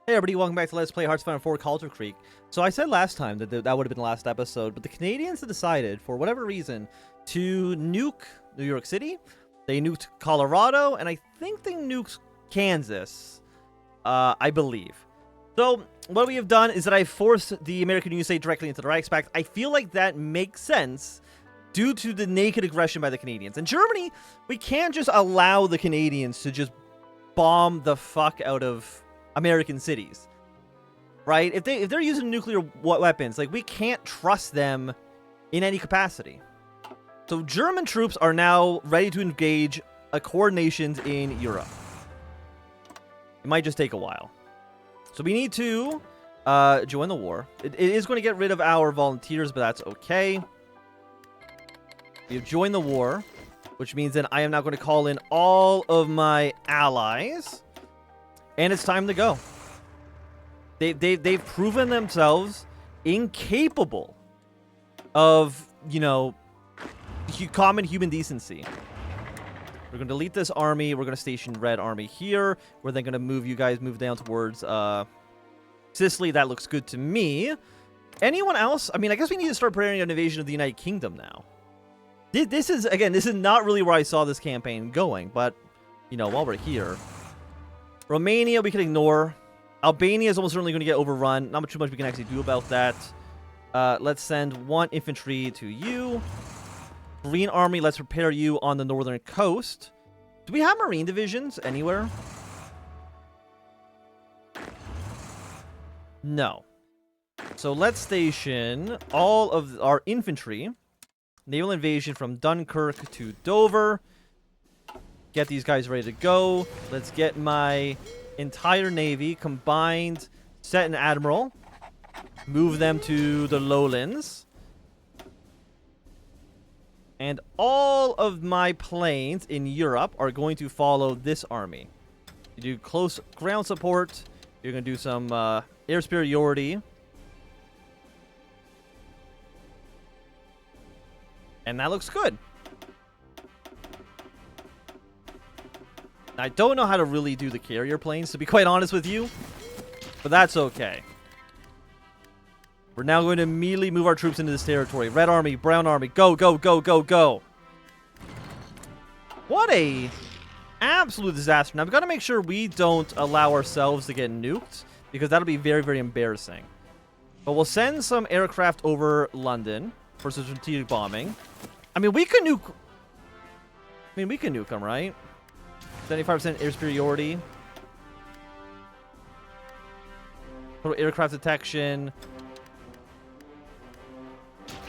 Hey everybody, welcome back to Let's Play Hearts of Iron 4 Kalterkrieg. So I said last time that that would have been the last episode, but the Canadians have decided, for whatever reason, to nuke New York City. They nuked Colorado, and I think they nuked Kansas, I believe. So what we have done is that I forced the American USA directly into the Reichspakt. I feel like that makes sense due to the naked aggression by the Canadians. In Germany, we can't just allow the Canadians to just bomb the fuck out of American cities, right? If they're using nuclear weapons, like, we can't trust them in any capacity. So German troops are now ready to engage coordinations in Europe. It might just take a while. So we need to join the war. It is going to get rid of our volunteers, but that's okay. We have joined the war, which means that I am now going to call in all of my allies. And it's time to go. They've proven themselves incapable of, you know, common human decency. We're going to delete this army. We're going to station Red Army here. We're then going to move down towards Sicily. That looks good to me. Anyone else? I mean, I guess we need to start preparing an invasion of the United Kingdom now. This is not really where I saw this campaign going, but, you know, while we're here. Romania, we can ignore. Albania is almost certainly going to get overrun. Not too much we can actually do about that. Let's send one infantry to you. Green Army, let's prepare you on the northern coast. Do we have Marine divisions anywhere? No. So let's station all of our infantry. Naval invasion from Dunkirk to Dover. Get these guys ready to go. Let's get my entire navy combined, set an admiral, move them to the lowlands, and all of my planes in Europe are going to follow this army. You do close ground support. You're going to do some air superiority, and that looks good. I don't know how to really do the carrier planes, to be quite honest with you, but that's okay. We're now going to immediately move our troops into this territory. Red Army, Brown Army, go, go, go, go, go. What a absolute disaster. Now, we've got to make sure we don't allow ourselves to get nuked, because that'll be very, very embarrassing. But we'll send some aircraft over London for some strategic bombing. I mean, we can nuke them, right? 75% air superiority. Total aircraft detection.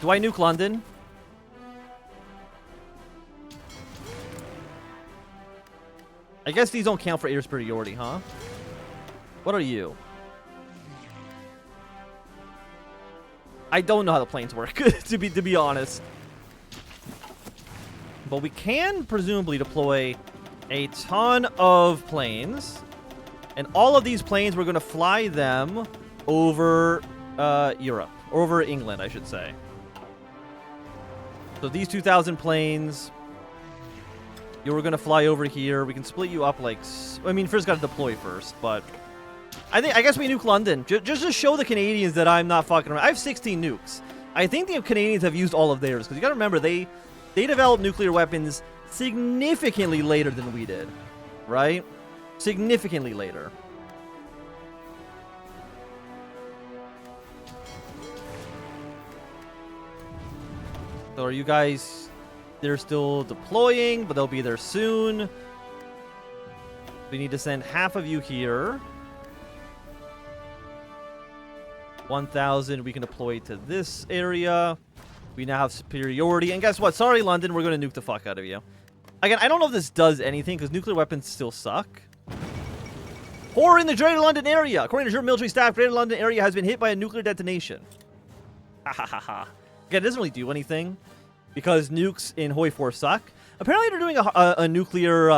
Do I nuke London? I guess these don't count for air superiority, huh? What are you? I don't know how the planes work, to be honest. But we can presumably deploy a ton of planes, and all of these planes, we're going to fly them over Europe, over England, I should say. So these 2,000 planes, you're going to fly over here. We can split you up like, I mean, first got to deploy first, but I guess we nuke London just to show the Canadians that I'm not fucking around. I have 16 nukes. I think the Canadians have used all of theirs, because you got to remember they developed nuclear weapons significantly later than we did, right? Significantly later. So are you guys... They're still deploying, but they'll be there soon. We need to send half of you here. 1,000 we can deploy to this area. We now have superiority. And guess what? Sorry, London, we're going to nuke the fuck out of you. Again, I don't know if this does anything, because nuclear weapons still suck. Horror in the Greater London area. According to German military staff, Greater London area has been hit by a nuclear detonation. Ha ha ha ha. Again, it doesn't really do anything, because nukes in Hoi 4 suck. Apparently, they're doing a nuclear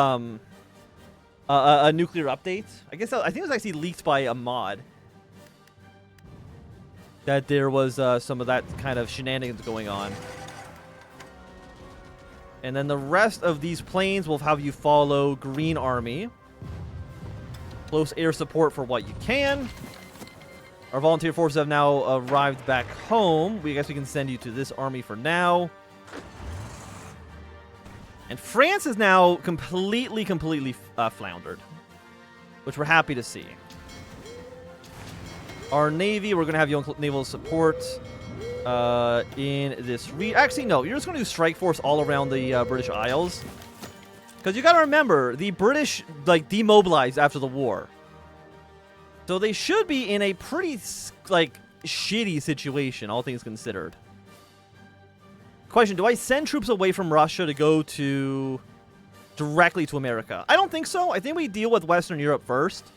nuclear update. I think it was actually leaked by a mod. That there was some of that kind of shenanigans going on. And then the rest of these planes will have you follow Green Army. Close air support for what you can. Our volunteer forces have now arrived back home. I guess we can send you to this army for now. And France is now completely floundered, which we're happy to see. Our Navy, we're going to have your naval support in this Actually, no, you're just going to do strike force all around the British Isles. Because you got to remember, the British, like, demobilized after the war. So they should be in a pretty, like, shitty situation, all things considered. Question, do I send troops away from Russia to go directly to America? I don't think so. I think we deal with Western Europe first,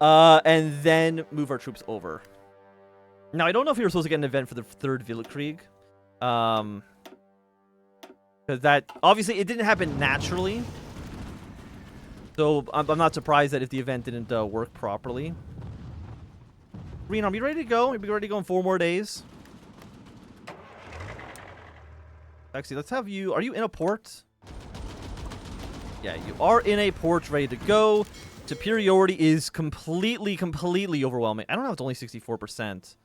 and then move our troops over. Now, I don't know if we were supposed to get an event for the third Weltkrieg. Because that, obviously, it didn't happen naturally. So, I'm not surprised that if the event didn't work properly. Green Army, you ready to go? You'll be ready to go in 4 more days. Actually, let's have you... Are you in a port? Yeah, you are in a port ready to go. Superiority is completely overwhelming. I don't know if it's only 64%.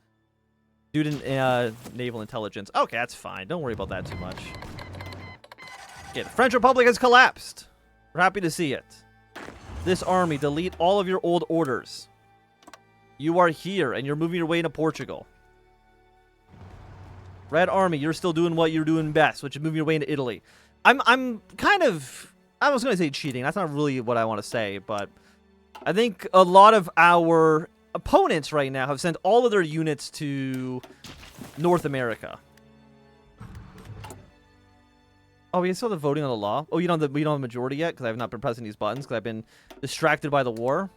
Student naval intelligence. Okay, that's fine. Don't worry about that too much. Okay, the French Republic has collapsed. We're happy to see it. This army, delete all of your old orders. You are here, and you're moving your way into Portugal. Red Army, you're still doing what you're doing best, which is moving your way into Italy. I'm kind of... I was going to say cheating. That's not really what I want to say, but... I think a lot of our opponents right now have sent all of their units to North America. Oh, we still have voting on the law? Oh, we don't have the majority yet because I have not been pressing these buttons because I've been distracted by the war.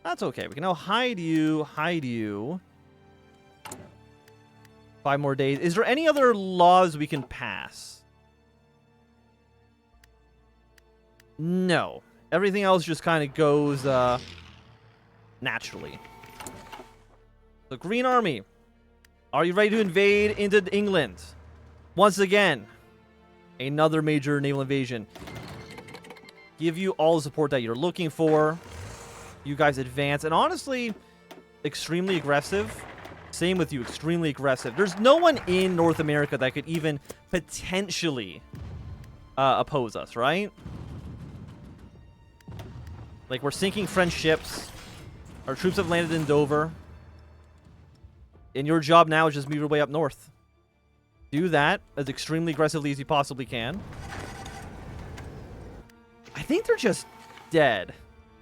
That's okay. We can now hide you. 5 more days. Is there any other laws we can pass? No. Everything else just kind of goes naturally. The Green Army. Are you ready to invade into England? Once again, another major naval invasion. Give you all the support that you're looking for. You guys advance. And honestly, extremely aggressive. Same with you, extremely aggressive. There's no one in North America that could even potentially oppose us, right? Like, we're sinking French ships. Our troops have landed in Dover. And your job now is just move your way up north. Do that as extremely aggressively as you possibly can. I think they're just dead.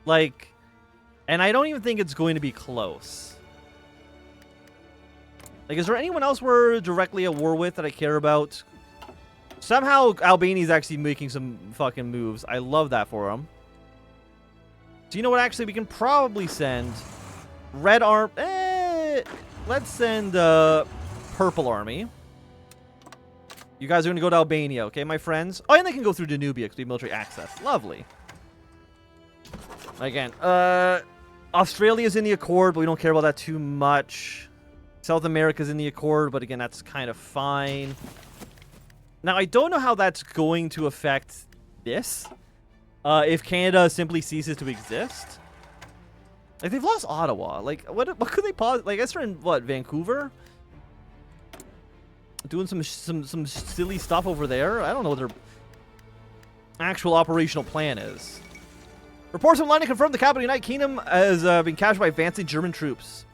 Like, and I don't even think it's going to be close. Like, is there anyone else we're directly at war with that I care about? Somehow, Albania's actually making some fucking moves. I love that for them. So you know what? Actually, we can probably send Red Army. Let's send Purple Army. You guys are going to go to Albania, okay, my friends? Oh, and they can go through Danubia because we have military access. Lovely. Again, Australia's in the Accord, but we don't care about that too much. South America's in the Accord, but again, that's kind of fine. Now, I don't know how that's going to affect this. If Canada simply ceases to exist. Like, they've lost Ottawa. Like, what could they pause? Like, I guess they're in, what, Vancouver? Doing some silly stuff over there? I don't know what their actual operational plan is. Reports from London confirm the capital of the United Kingdom has been captured by advancing German troops.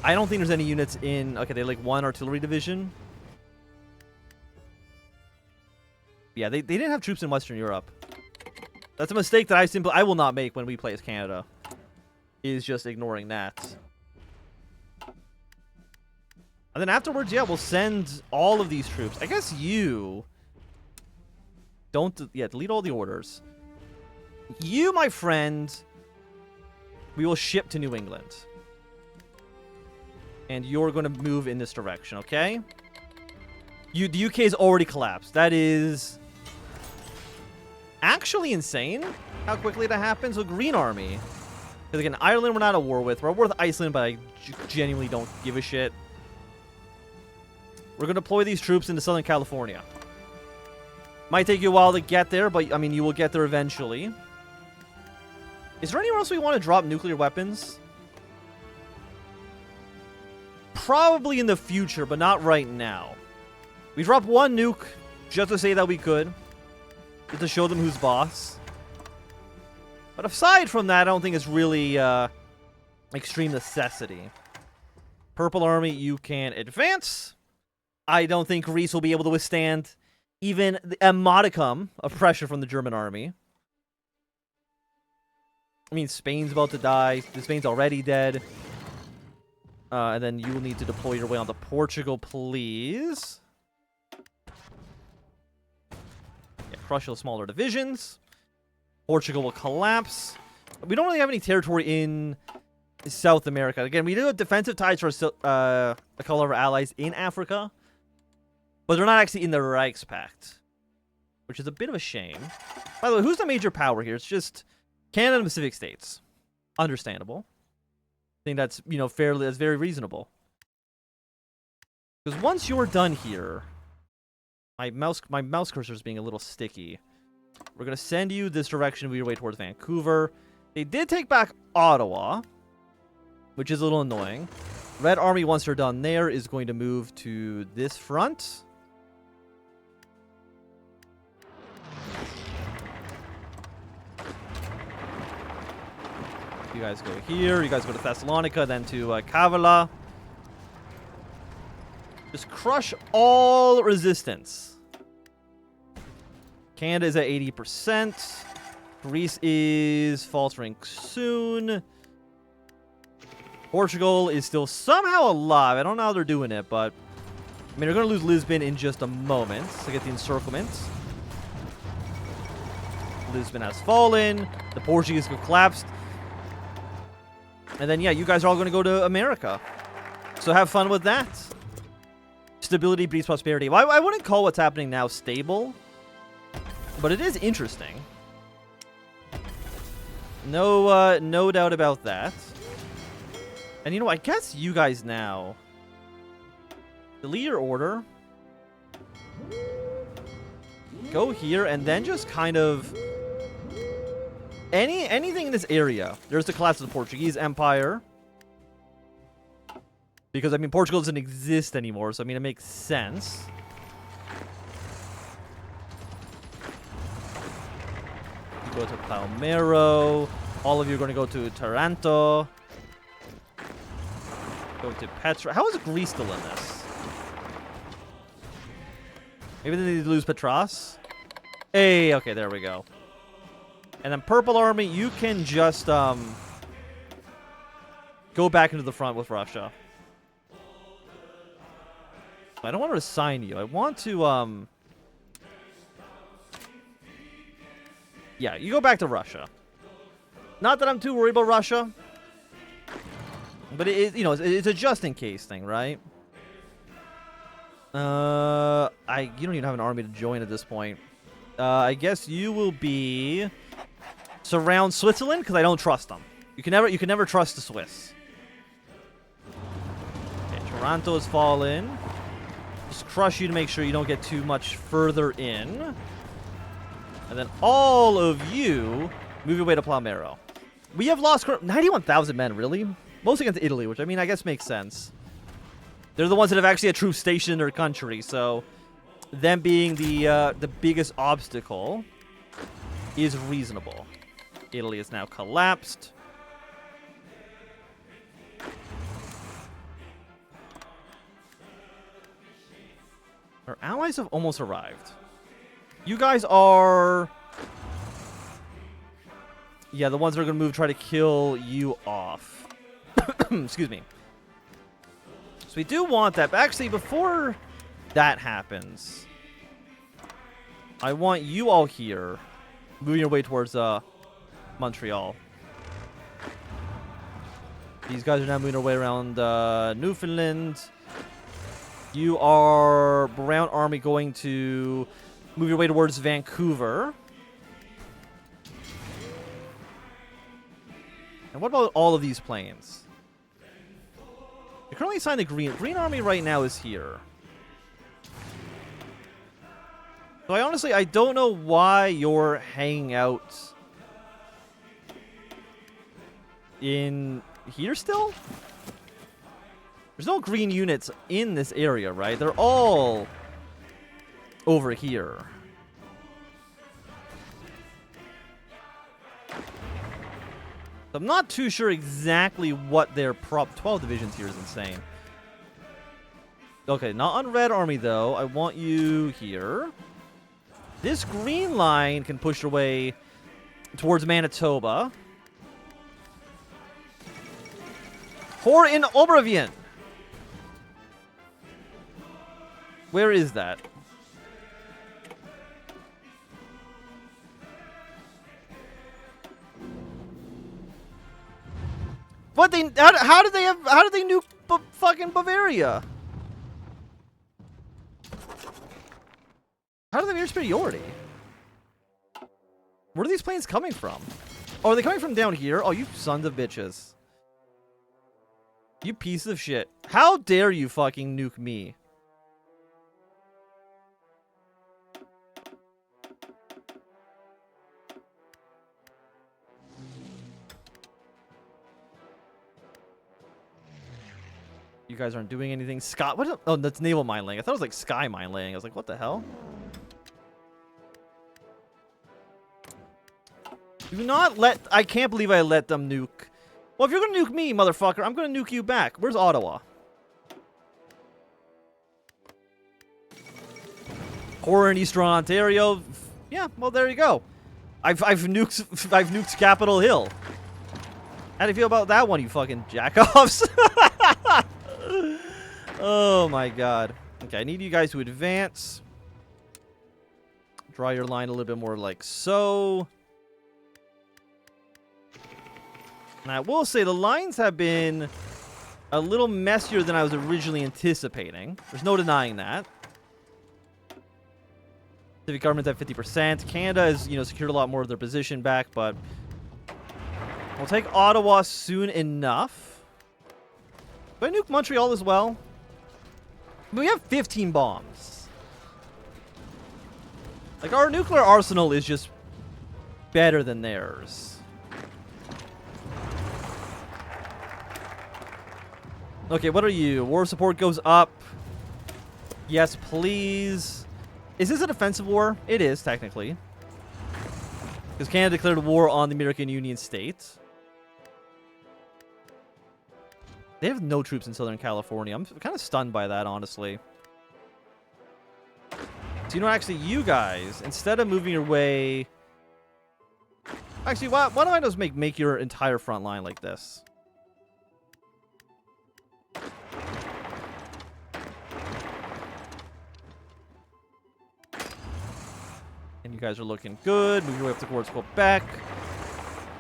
I don't think there's any units in... Okay, they like 1 artillery division. Yeah, they didn't have troops in Western Europe. That's a mistake that I will not make when we play as Canada. Is just ignoring that. And then afterwards, yeah, we'll send all of these troops. I guess you... Don't... Yeah, delete all the orders. You, my friend, we will ship to New England. And you're going to move in this direction, okay? The UK has already collapsed. That is... actually insane how quickly that happens. So Green Army. Because again, Ireland we're not at war with. We're at war with Iceland, but I genuinely don't give a shit. We're going to deploy these troops into Southern California. Might take you a while to get there, but I mean, you will get there eventually. Is there anywhere else we want to drop nuclear weapons? Probably in the future, but not right now. We dropped one nuke just to say that we could. Just to show them who's boss. But aside from that, I don't think it's really extreme necessity. Purple Army, you can advance. I don't think Greece will be able to withstand even a modicum of pressure from the German army. I mean, Spain's about to die. Spain's already dead. And then you will need to deploy your way onto Portugal, please. Yeah, crush those smaller divisions. Portugal will collapse. We don't really have any territory in South America. Again, we do have defensive ties for a couple of our allies in Africa. But they're not actually in the Reichspakt. Which is a bit of a shame. By the way, who's the major power here? It's just Canada and Pacific States. Understandable. I think that's, you know, that's very reasonable. Because once you're done here, my mouse cursor is being a little sticky. We're going to send you this direction your way towards Vancouver. They did take back Ottawa, which is a little annoying. Red Army, once they're done there, is going to move to this front. You guys go here. You guys go to Thessalonica, then to Kavala. Just crush all resistance. Canada is at 80%. Greece is faltering soon. Portugal is still somehow alive. I don't know how they're doing it, but I mean, they're going to lose Lisbon in just a moment to get the encirclement. Lisbon has fallen. The Portuguese have collapsed. And then, yeah, you guys are all going to go to America. So have fun with that. Stability breeds prosperity. Well, I wouldn't call what's happening now stable, but it is interesting. No doubt about that. And, you know, I guess you guys now delete your order. Go here and then just kind of anything in this area. There's the collapse of the Portuguese Empire. Because, I mean, Portugal doesn't exist anymore, so, I mean, it makes sense. You go to Palmero. All of you are going to go to Taranto. Go to Petra. How is Greece still in this? Maybe they need to lose Petras? Hey, okay, there we go. And then Purple Army, you can just go back into the front with Russia. I don't want to assign you. I want to yeah, you go back to Russia. Not that I'm too worried about Russia, but it is, you know, it's a just in case thing, right? You don't even have an army to join at this point. I guess you will be surround Switzerland because I don't trust them. You can never trust the Swiss. Okay, Toronto has fallen. Just crush you to make sure you don't get too much further in. And then all of you move your way to Palmero. We have lost 91,000 men, really? Mostly against Italy, which, I mean, I guess makes sense. They're the ones that have actually had troops stationed in their country, so them being the biggest obstacle is reasonable. Italy is now collapsed. Our allies have almost arrived. You guys are... yeah, the ones that are going to move try to kill you off. Excuse me. So we do want that. But actually, before that happens, I want you all here moving your way towards Montreal. These guys are now moving their way around Newfoundland. You are Brown Army going to move your way towards Vancouver. And what about all of these planes? You're currently assigned the Green Army right now is here. So I don't know why you're hanging out in here still? There's no green units in this area, right? They're all over here. So I'm not too sure exactly what their prop 12 divisions here is insane. Okay, not on Red Army, though. I want you here. This green line can push their way towards Manitoba. Hor in Obervian. Where is that? What they? How did they have? How did they nuke fucking Bavaria? How do they have air superiority? Where are these planes coming from? Oh, are they coming from down here? Oh, you sons of bitches. You piece of shit. How dare you fucking nuke me? You guys aren't doing anything. Scott, what? Oh, that's naval mine laying. I thought it was like sky mine laying. I was like, what the hell? Do not let... I can't believe I let them nuke. Well, if you're gonna nuke me, motherfucker, I'm gonna nuke you back. Where's Ottawa? Horror in Eastern Ontario. Yeah, well, there you go. I've nuked Capitol Hill. How do you feel about that one, you fucking jackoffs? Oh my god. Okay, I need you guys to advance. Draw your line a little bit more like so. And I will say the lines have been a little messier than I was originally anticipating. There's no denying that. Civic government's at 50%. Canada has, you know, secured a lot more of their position back, but we'll take Ottawa soon enough. Do I nuke Montreal as well? We have 15 bombs. Like, our nuclear arsenal is just better than theirs. Okay, what are you? War support goes up. Yes, please. Is this a defensive war? It is, technically. Because Canada declared war on the American Union states. They have no troops in Southern California. I'm kind of stunned by that, honestly. So, you know, actually, you guys, instead of moving your way... Actually, why don't I just make your entire front line like this? And you guys are looking good. Move your way up towards Quebec.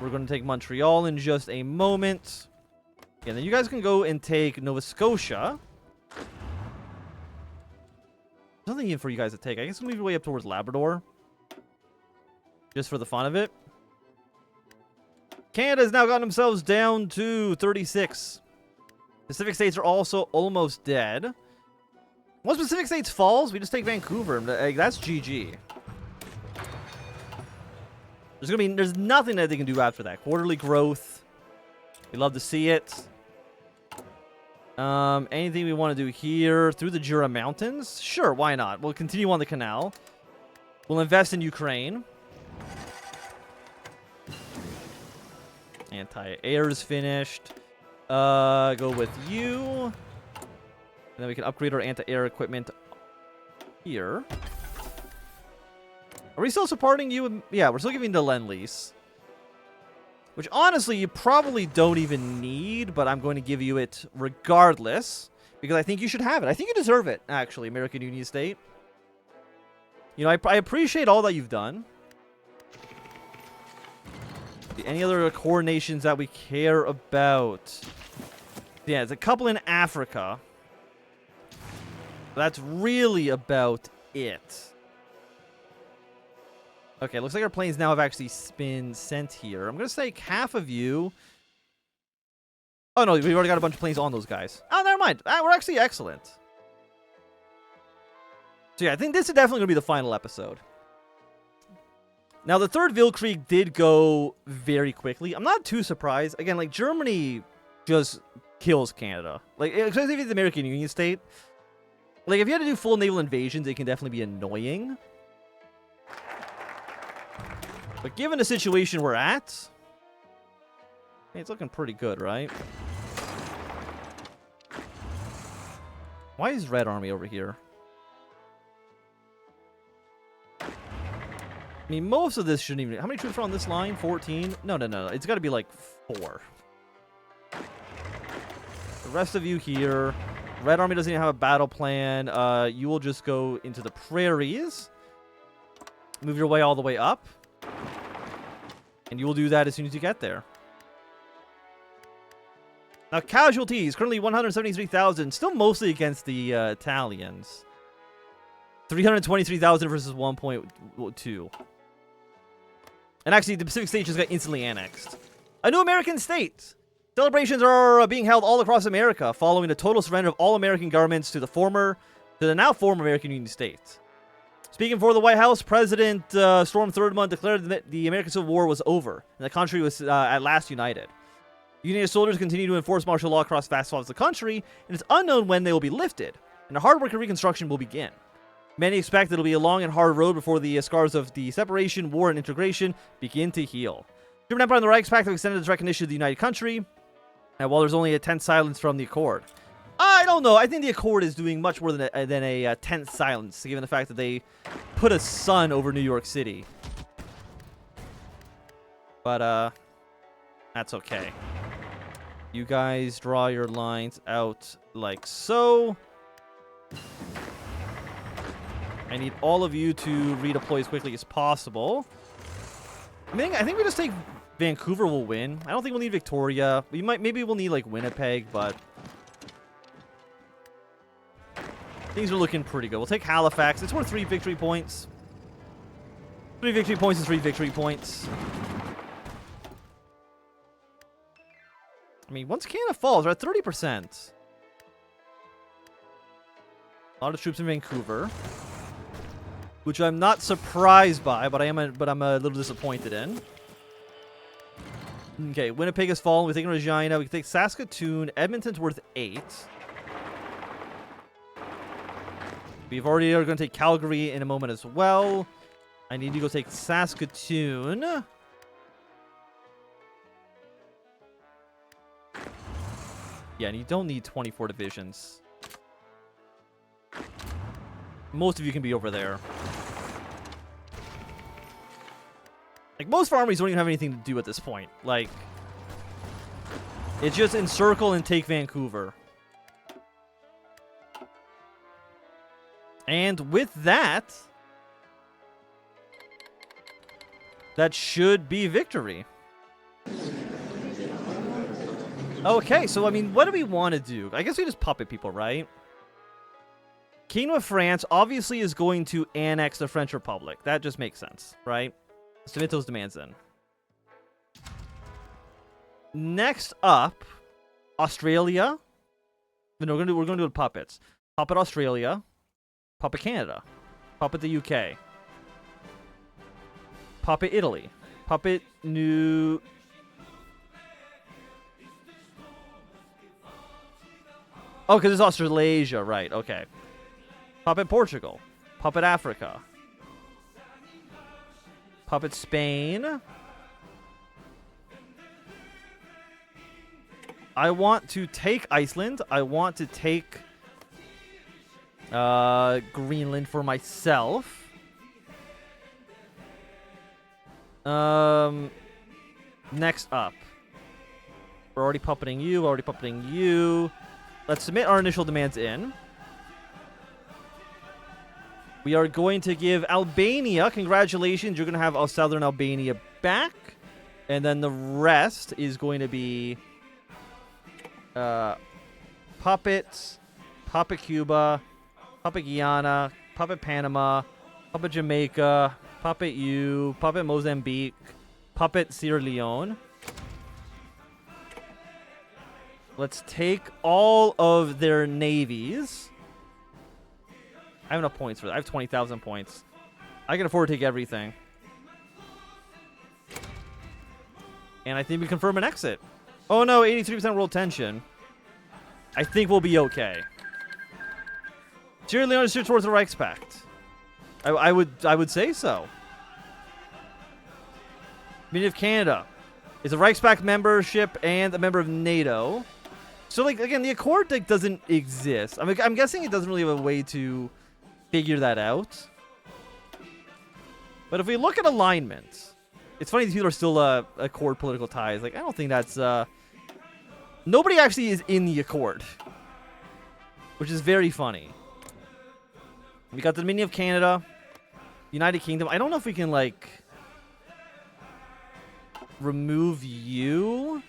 We're going to take Montreal in just a moment. And then you guys can go and take Nova Scotia. There's nothing even for you guys to take. I guess move your way up towards Labrador. Just for the fun of it. Canada's now gotten themselves down to 36. Pacific states are also almost dead. Once Pacific states falls, we just take Vancouver. That's GG. There's nothing that they can do after that. Quarterly growth. We love to see it. Anything we want to do here through the Jura Mountains? Sure, why not? We'll continue on the canal. We'll invest in Ukraine. Anti-air is finished. Go with you. And then we can upgrade our anti-air equipment here. Are we still supporting you? Yeah, we're still giving the Lend-Lease. Which, honestly, you probably don't even need, but I'm going to give you it regardless. Because I think you should have it. I think you deserve it, actually, American Union State. You know, I appreciate all that you've done. Any other core nations that we care about? Yeah, there's a couple in Africa. That's really about it. Okay, looks like our planes now have actually been sent here. I'm going to say half of you... Oh, no, we've already got a bunch of planes on those guys. Oh, never mind. We're actually excellent. So, yeah, I think this is definitely going to be the final episode. Now, the third Weltkrieg did go very quickly. I'm not too surprised. Again, like, Germany just kills Canada. Like, especially if it's the American Union state. Like, if you had to do full naval invasions, it can definitely be annoying. But given the situation we're at, hey, it's looking pretty good, right? Why is Red Army over here? I mean, most of this shouldn't even... How many troops are on this line? 14? No. It's got to be like 4. The rest of you here. Red Army doesn't even have a battle plan. You will just go into the prairies. Move your way all the way up. And you will do that as soon as you get there. Now, casualties. Currently 173,000. Still mostly against the Italians. 323,000 versus 1.2. And actually, the Pacific State just got instantly annexed. A new American state! Celebrations are being held all across America, following the total surrender of all American governments to the now former American Union states. Speaking for the White House, President Storm Thurmond declared that the American Civil War was over, and the country was at last united. Union soldiers continue to enforce martial law across vast swaths of the country, and it's unknown when they will be lifted, and the hard work of reconstruction will begin. Many expect it'll be a long and hard road before the scars of the separation, war, and integration begin to heal. German Empire and the Reichspakt have extended its recognition to the United Country, and while there's only a tense silence from the Accord. I don't know. I think the Accord is doing much more than a tense silence, given the fact that they put a sun over New York City. But, that's okay. You guys draw your lines out like so. I need all of you to redeploy as quickly as possible. I think we just take Vancouver will win. I don't think we'll need Victoria. Maybe we'll need like Winnipeg, but things are looking pretty good. We'll take Halifax. It's worth 3 victory points. 3 victory points is 3 victory points. I mean, once Canada falls, we're at 30%. A lot of troops in Vancouver, which I'm not surprised by, but I'm a little disappointed in. Okay, Winnipeg has fallen. We're taking Regina. We can take Saskatoon. Edmonton's worth 8. We've already are going to take Calgary in a moment as well. I need to go take Saskatoon. Yeah, and you don't need 24 divisions. Most of you can be over there. Like, most of our armies don't even have anything to do at this point. Like, it's just encircle and take Vancouver. And with that, that should be victory. Okay, so, I mean, what do we want to do? I guess we just puppet people, right? Kingdom of France obviously is going to annex the French Republic. That just makes sense, right? Submit those demands then. Next up, Australia. No, we're gonna do puppets. Puppet Australia. Puppet Canada. Puppet the UK. Puppet Italy. Puppet New... Oh, because it's Australasia, right, okay. Puppet Portugal. Puppet Africa. Puppet Spain. I want to take Iceland. I want to take Greenland for myself. Next up. We're already puppeting you. Let's submit our initial demands in. We are going to give Albania, congratulations, you're going to have Southern Albania back. And then the rest is going to be Puppet Cuba, Puppet Guyana, Puppet Panama, Puppet Jamaica, Puppet U, Puppet Mozambique, Puppet Sierra Leone. Let's take all of their navies. I have enough points for that. I have 20,000 points. I can afford to take everything. And I think we confirm an exit. Oh no, 83% world tension. I think we'll be okay. Sierra Leone steers towards the Reichspakt. I would say so. Meaning of Canada is a Reichspakt membership and a member of NATO. So, like, again, the Accord doesn't exist. I'm guessing it doesn't really have a way to figure that out. But if we look at alignment, it's funny these people are still Accord political ties. Like, I don't think that's nobody actually is in the Accord, which is very funny. We got the Dominion of Canada, United Kingdom. I don't know if we can, like, remove you.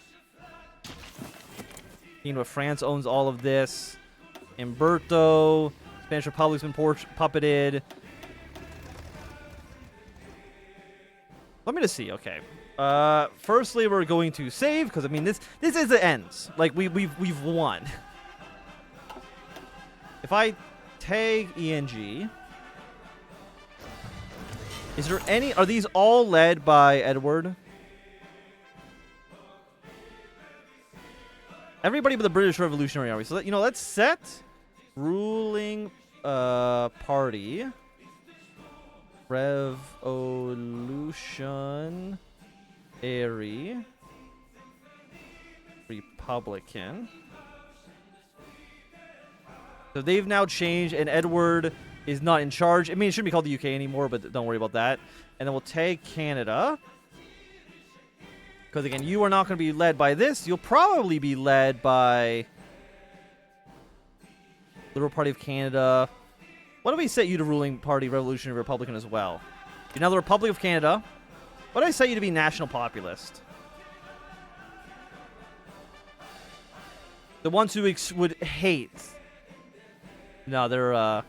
Kingdom of France owns all of this. Umberto, Spanish Republic's been puppeted. Let me just see. Okay. Firstly, we're going to save because I mean this is the ends. Like we've won. If I tag ENG, is there any? Are these all led by Edward? Everybody but the British Revolutionary Army. So let's set ruling party. Revolutionary Republican. So they've now changed, and Edward is not in charge. I mean, it shouldn't be called the UK anymore, but don't worry about that. And then we'll take Canada. Because, again, you are not going to be led by this. You'll probably be led by Liberal Party of Canada. Why don't we set you to ruling party Revolutionary Republican as well? You're now the Republic of Canada. Why don't I set you to be National Populist? The ones who would hate. No, they're, okay,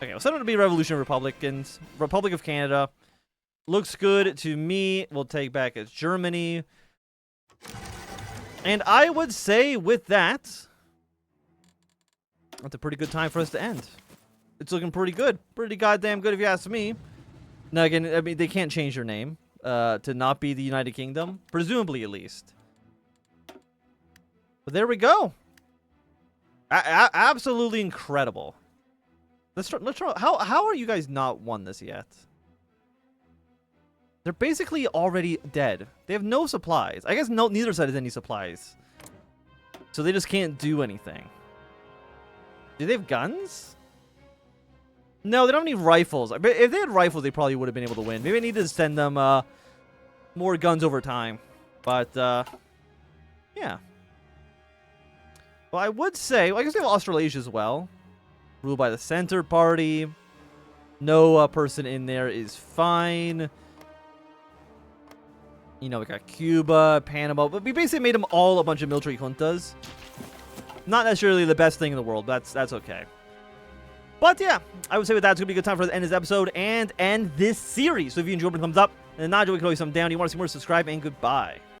we'll set them to be Revolutionary Republicans. Republic of Canada. Looks good to me. We'll take back as Germany. And I would say with that, that's a pretty good time for us to end. It's looking pretty good. Pretty goddamn good if you ask me. Now, again, I mean, they can't change their name to not be the United Kingdom. Presumably, at least. But there we go. Absolutely incredible. Let's try. How are you guys not won this yet? They're basically already dead. They have no supplies. I guess neither side has any supplies. So they just can't do anything. Do they have guns? No, they don't have any rifles. But if they had rifles, they probably would have been able to win. Maybe I need to send them more guns over time. But, yeah. Well, I would say, I guess we have Australasia as well. Ruled by the Center Party. No person in there is fine. You know, we got Cuba, Panama, but we basically made them all a bunch of military juntas. Not necessarily the best thing in the world. That's okay. But yeah, I would say with that, it's going to be a good time for us to end this episode and end this series. So if you enjoyed, thumbs up. And if not, you can always thumb down. You want to see more, subscribe, and goodbye.